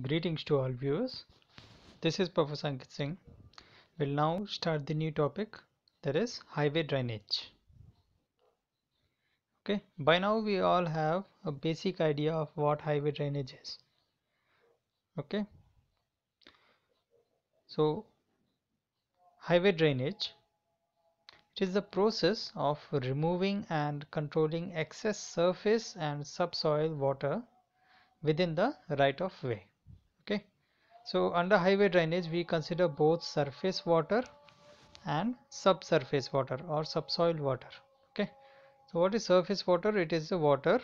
Greetings to all viewers. This is Professor Ankit Singh. We'll now start the new topic, that is highway drainage. Okay, by now we all have a basic idea of what highway drainage is. Okay, so highway drainage, it is the process of removing and controlling excess surface and subsoil water within the right of way. Okay, so under highway drainage we consider both surface water and subsurface water or subsoil water. Okay, so what is surface water? It is the water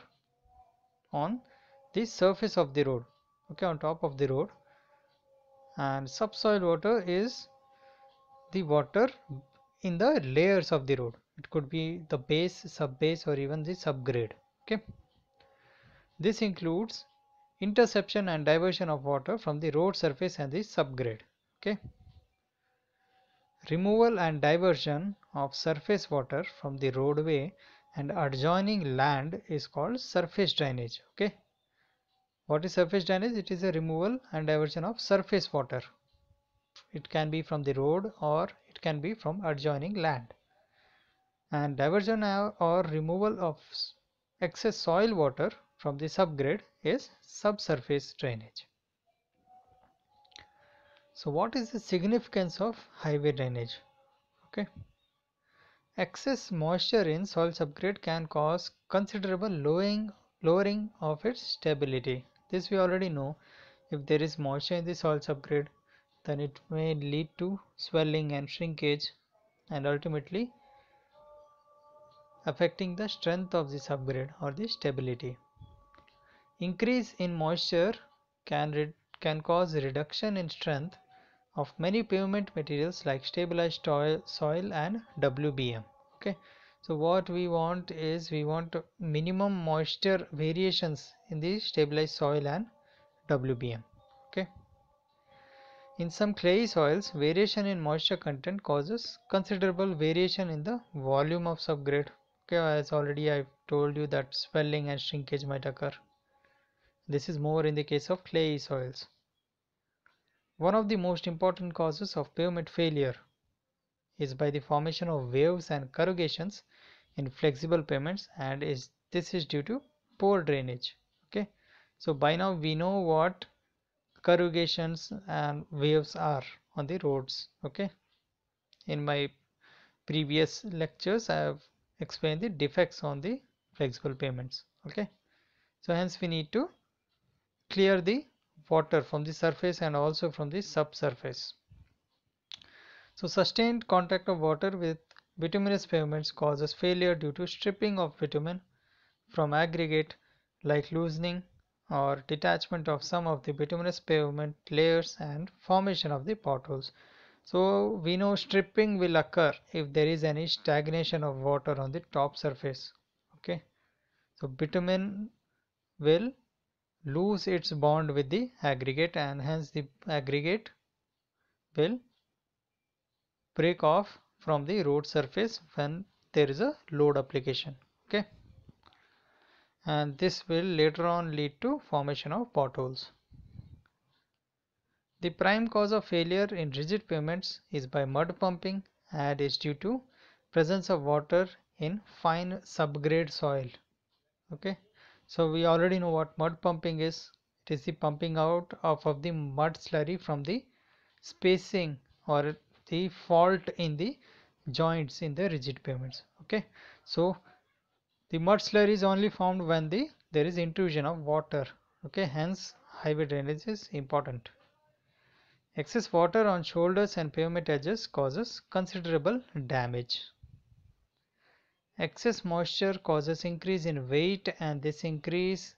on the surface of the road, okay, on top of the road. And subsoil water is the water in the layers of the road. It could be the base, sub-base, or even the subgrade. Okay, this includes interception and diversion of water from the road surface and the subgrade. Okay, removal and diversion of surface water from the roadway and adjoining land is called surface drainage. Okay, what is surface drainage? It is a removal and diversion of surface water. It can be from the road or it can be from adjoining land. And diversion or removal of excess soil water from the subgrade is subsurface drainage. So what is the significance of highway drainage? Okay, excess moisture in soil subgrade can cause considerable lowering of its stability. This we already know. If there is moisture in the soil subgrade, then it may lead to swelling and shrinkage and ultimately affecting the strength of the subgrade or the stability. Increase in moisture can cause a reduction in strength of many pavement materials like stabilized soil and WBM. Okay, so what we want is we want minimum moisture variations in the stabilized soil and WBM. Okay, in some clayey soils, variation in moisture content causes considerable variation in the volume of subgrade. Okay, as already I've told you that swelling and shrinkage might occur. This is more in the case of clayey soils. One of the most important causes of pavement failure is by the formation of waves and corrugations in flexible pavements, and this is due to poor drainage. Okay, so by now we know what corrugations and waves are on the roads. Okay, in my previous lectures I have explained the defects on the flexible pavements. Okay, so hence we need to clear the water from the surface and also from the subsurface. So sustained contact of water with bituminous pavements causes failure due to stripping of bitumen from aggregate, like loosening or detachment of some of the bituminous pavement layers and formation of the potholes. So we know stripping will occur if there is any stagnation of water on the top surface. Okay, so bitumen will lose its bond with the aggregate and hence the aggregate will break off from the road surface when there is a load application. Okay, and this will later on lead to formation of potholes. The prime cause of failure in rigid pavements is by mud pumping and is due to presence of water in fine subgrade soil. Okay, so we already know what mud pumping is. It is the pumping out of the mud slurry from the spacing or the fault in the joints in the rigid pavements. Okay, so the mud slurry is only formed when there is intrusion of water. Okay, hence highway drainage is important. Excess water on shoulders and pavement edges causes considerable damage. Excess moisture causes increase in weight, and this increase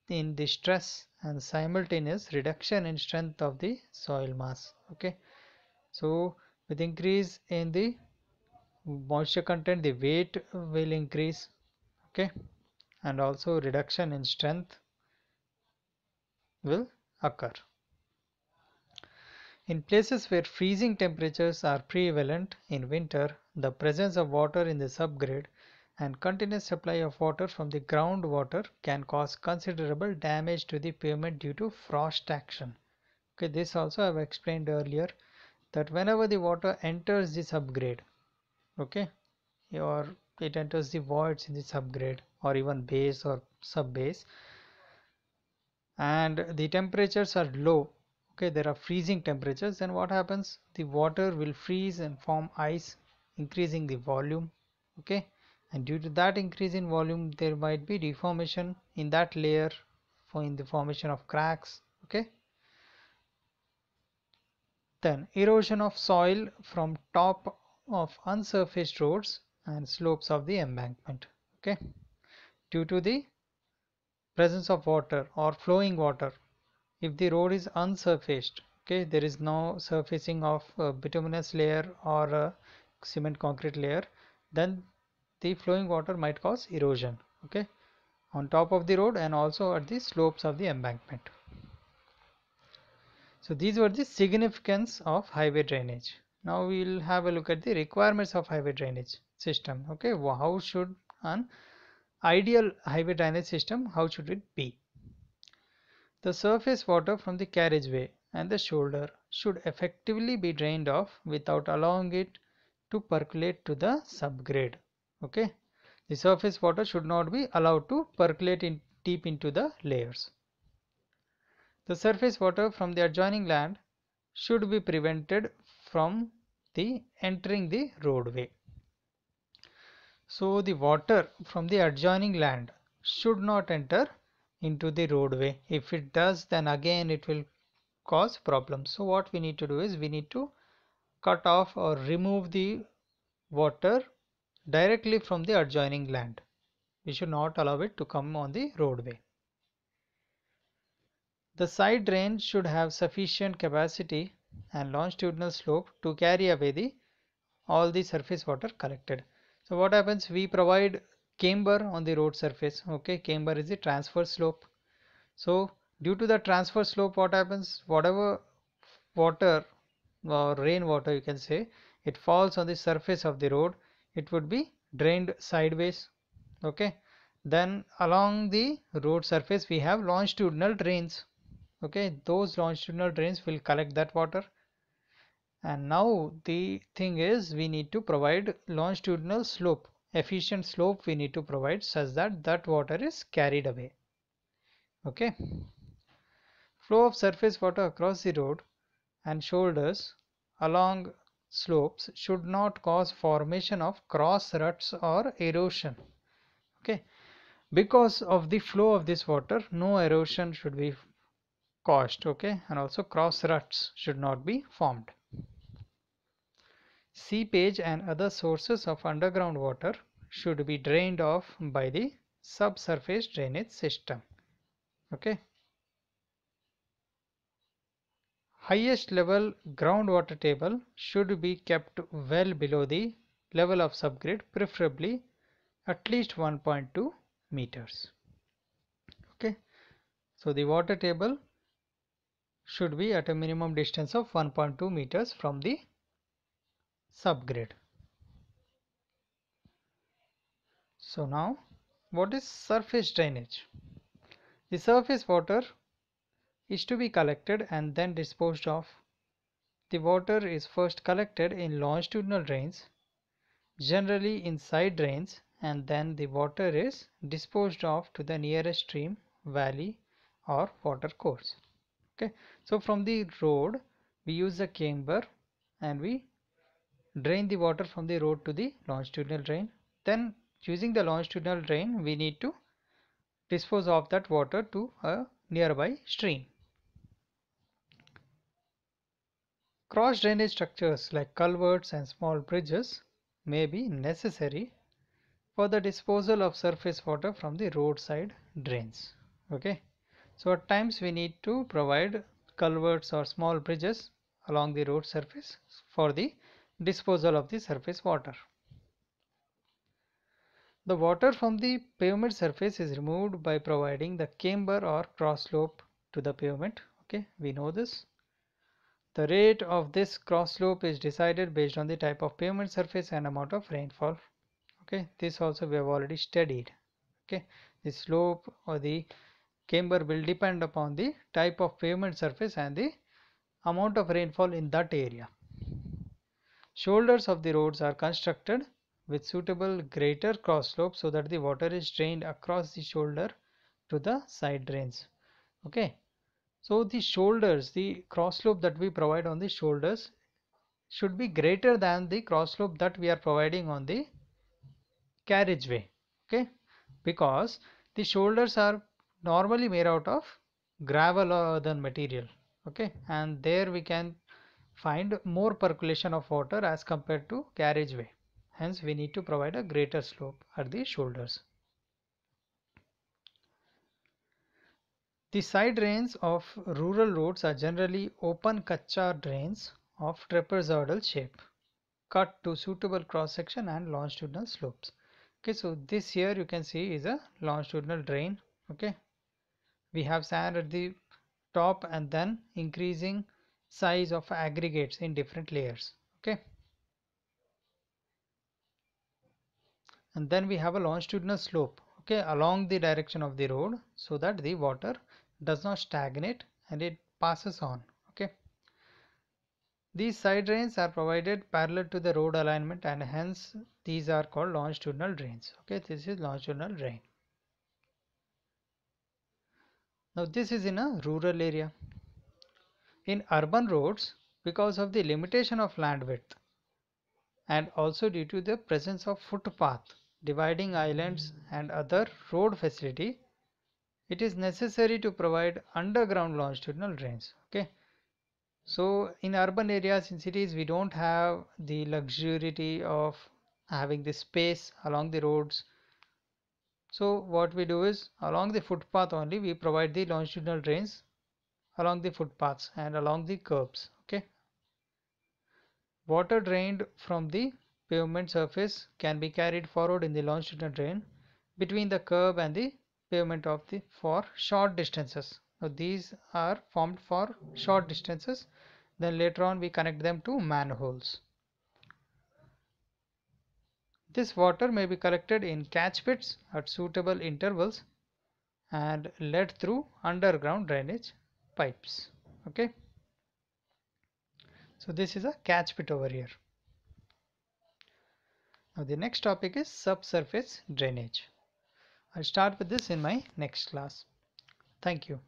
in the stress and simultaneous reduction in strength of the soil mass. Okay, so with increase in the moisture content, the weight will increase. Okay, and also reduction in strength will occur. In places where freezing temperatures are prevalent in winter, the presence of water in the subgrade and continuous supply of water from the groundwater can cause considerable damage to the pavement due to frost action. Okay, this also I have explained earlier, that whenever the water enters the subgrade, okay, or it enters the voids in the subgrade or even base or subbase, and the temperatures are low, okay, there are freezing temperatures, then what happens, the water will freeze and form ice, increasing the volume, okay, and due to that increase in volume there might be deformation in that layer in the formation of cracks, okay. Then erosion of soil from top of unsurfaced roads and slopes of the embankment, okay, due to the presence of water or flowing water. If the road is unsurfaced, okay, there is no surfacing of bituminous layer or cement concrete layer, then the flowing water might cause erosion, okay, on top of the road and also at the slopes of the embankment. So these were the significance of highway drainage. Now we will have a look at the requirements of highway drainage system. Okay, how should an ideal highway drainage system, how should it be? The surface water from the carriageway and the shoulder should effectively be drained off without allowing it to percolate to the subgrade. Okay, the surface water should not be allowed to percolate deep into the layers. The surface water from the adjoining land should be prevented from the entering the roadway. So the water from the adjoining land should not enter into the roadway. If it does, then again it will cause problems. So what we need to do is we need to cut off or remove the water directly from the adjoining land. We should not allow it to come on the roadway. The side drain should have sufficient capacity and longitudinal slope to carry away all the surface water collected. So what happens, we provide camber on the road surface. Okay, camber is the transfer slope. So due to the transfer slope, what happens, whatever water or rainwater you can say, it falls on the surface of the road, it would be drained sideways. Okay, then along the road surface we have longitudinal drains. Okay, those longitudinal drains will collect that water, and now the thing is we need to provide longitudinal slope, efficient slope we need to provide such that that water is carried away. Okay, flow of surface water across the road and shoulders along slopes should not cause formation of cross ruts or erosion. Okay, because of the flow of this water no erosion should be caused, okay, and also cross ruts should not be formed. Seepage and other sources of underground water should be drained off by the subsurface drainage system. Okay. Highest level groundwater table should be kept well below the level of subgrade, preferably at least 1.2 meters. Okay. So the water table should be at a minimum distance of 1.2 meters from the subgrade. So now, what is surface drainage? The surface water is to be collected and then disposed of. The water is first collected in longitudinal drains, generally in side drains, and then the water is disposed of to the nearest stream, valley, or water course. Okay, so from the road we use a camber and we drain the water from the road to the longitudinal drain. Then using the longitudinal drain we need to dispose of that water to a nearby stream. Cross drainage structures like culverts and small bridges may be necessary for the disposal of surface water from the roadside drains. Okay, so at times we need to provide culverts or small bridges along the road surface for the disposal of the surface water. The water from the pavement surface is removed by providing the camber or cross slope to the pavement. Okay, we know this. The rate of this cross slope is decided based on the type of pavement surface and amount of rainfall. Okay, this also we have already studied. Okay, the slope or the camber will depend upon the type of pavement surface and the amount of rainfall in that area. Shoulders of the roads are constructed with suitable greater cross slope so that the water is drained across the shoulder to the side drains. Okay, so the shoulders, the cross slope that we provide on the shoulders should be greater than the cross slope that we are providing on the carriageway. Okay, because the shoulders are normally made out of gravel or other material. Okay, and there we can find more percolation of water as compared to carriageway. Hence we need to provide a greater slope at the shoulders. The side drains of rural roads are generally open kacha drains of trapezoidal shape, cut to suitable cross section and longitudinal slopes. Okay, so this here you can see is a longitudinal drain. Okay, we have sand at the top and then increasing size of aggregates in different layers. Okay, and then we have a longitudinal slope, okay, along the direction of the road so that the water does not stagnate and it passes on. Okay, these side drains are provided parallel to the road alignment and hence these are called longitudinal drains. Okay, this is longitudinal drain. Now this is in a rural area. In urban roads, because of the limitation of land width and also due to the presence of footpath, dividing islands and other road facility, it is necessary to provide underground longitudinal drains. Okay, so in urban areas, in cities, we don't have the luxury of having the space along the roads. So what we do is along the footpath only we provide the longitudinal drains along the footpaths and along the curbs. Okay, water drained from the pavement surface can be carried forward in the longitudinal drain between the curb and the pavement of the for short distances. Now these are formed for short distances, then later on we connect them to manholes. This water may be collected in catch pits at suitable intervals and led through underground drainage pipes. Okay, so this is a catch pit over here. Now the next topic is subsurface drainage. I'll start with this in my next class. Thank you.